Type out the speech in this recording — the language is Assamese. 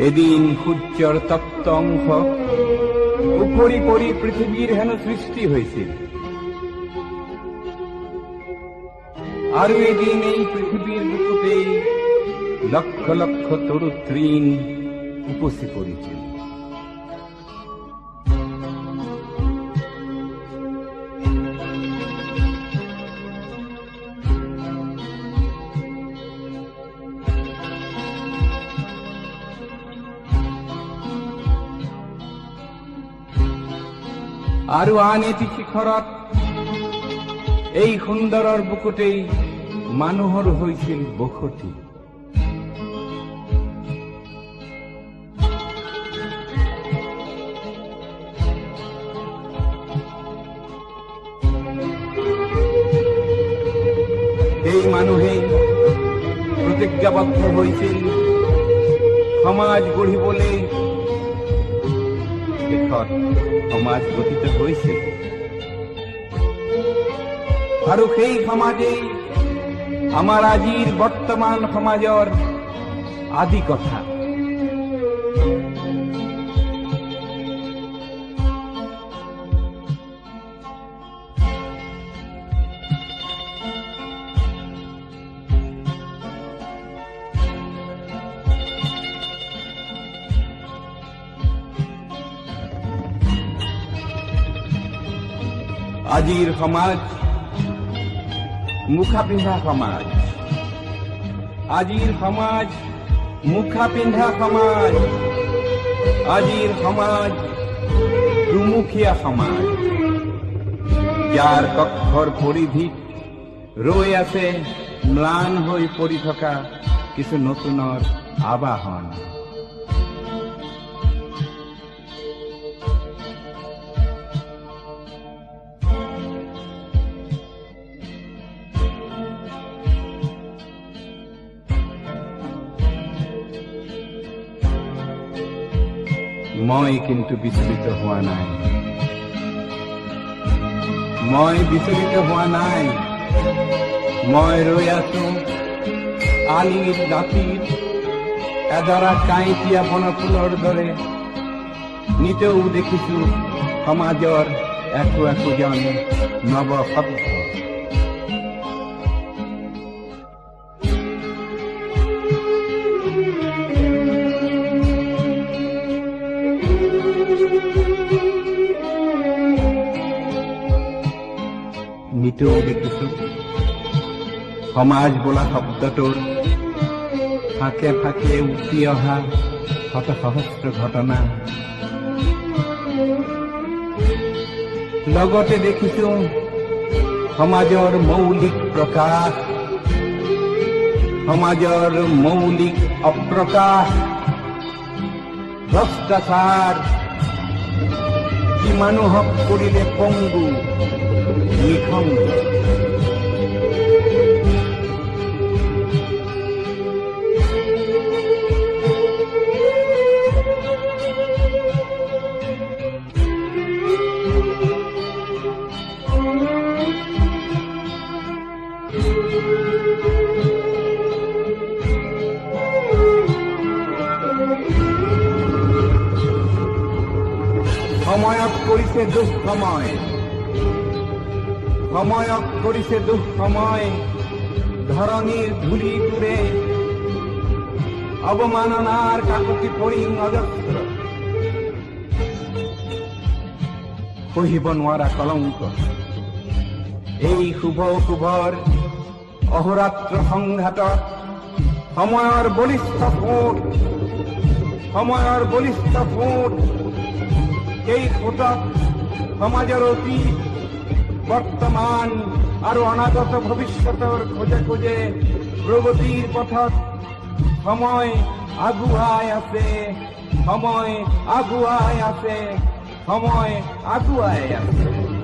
এদিন সূৰ্যৰ তপ্ত অংশ উপৰি পৰি পৃথিৱীৰ হেনো সৃষ্টি হৈছিল। আৰু এদিন এই পৃথিৱীৰ বুকুতেই লক্ষ লক্ষ তৰু তৃণ উপচি পৰিছিল। আৰু আন এটি শিখৰত এই সুন্দৰৰ বুকুতেই মানুহৰ হৈছিল বসতি। এই মানুহেই প্ৰতিজ্ঞাবদ্ধ হৈছিল সমাজ গঢ়িবলৈ। দেশত সমাজ গঠিত হৈছিল আৰু সেই সমাজেই আমাৰ আজিৰ বৰ্তমান সমাজৰ আদি কথা। আজিৰ সমাজ মুখা পিন্ধা সমাজ। আজিৰ সমাজ মুখা পিন্ধা সমাজ। আজিৰ সমাজ দুমুখীয়া সমাজ, যাৰ কক্ষৰ পৰিধিত ৰৈ আছে ম্লান হৈ পৰি থকা কিছু নতুনৰ আবাহন। মই কিন্তু বিচলিত হোৱা নাই। মই বিচলিত হোৱা নাই। মই ৰৈ আছো আলিৰ দাঁতিত এডৰা কাঁইটীয়া বনফুলৰ দৰে। নিতেও দেখিছো সমাজৰ একো একোজন নৱ শব্দ। নিতেও দেখিছো সমাজ বোলা শব্দটোৰ ফাঁকে ফাঁকে উঠি অহা শত সহস্ৰ ঘটনা। লগতে দেখিছো সমাজৰ মৌলিক প্ৰকাশ, সমাজৰ মৌলিক অপ্ৰকাশ, ভ্ৰষ্টাচাৰ, যি মানুহক কৰিলে পংগু নিঃসংগ। সময়ক কৰিছে দুঃসময়, সময়ক কৰিছে দুঃসময়। ধৰণীৰ ধূলিটোৰে অৱমাননাৰ কাকতি পৰিং অজস্ৰ। সহিব নোৱাৰা কলংক এই শুভ শুভৰ অহোৰাত্ৰ সংঘাতত সময়ৰ বলিষ্ঠ ফুট, সময়ৰ বলিষ্ঠ ফুট। এই ফুটত সমাজৰ অতীত, বৰ্তমান আৰু অনাগত ভৱিষ্যতৰ খোজে খোজে প্ৰগতিৰ পথত সময় আগুৱাই আছে, সময় আগুৱাই আছে, সময় আগুৱাই আছে।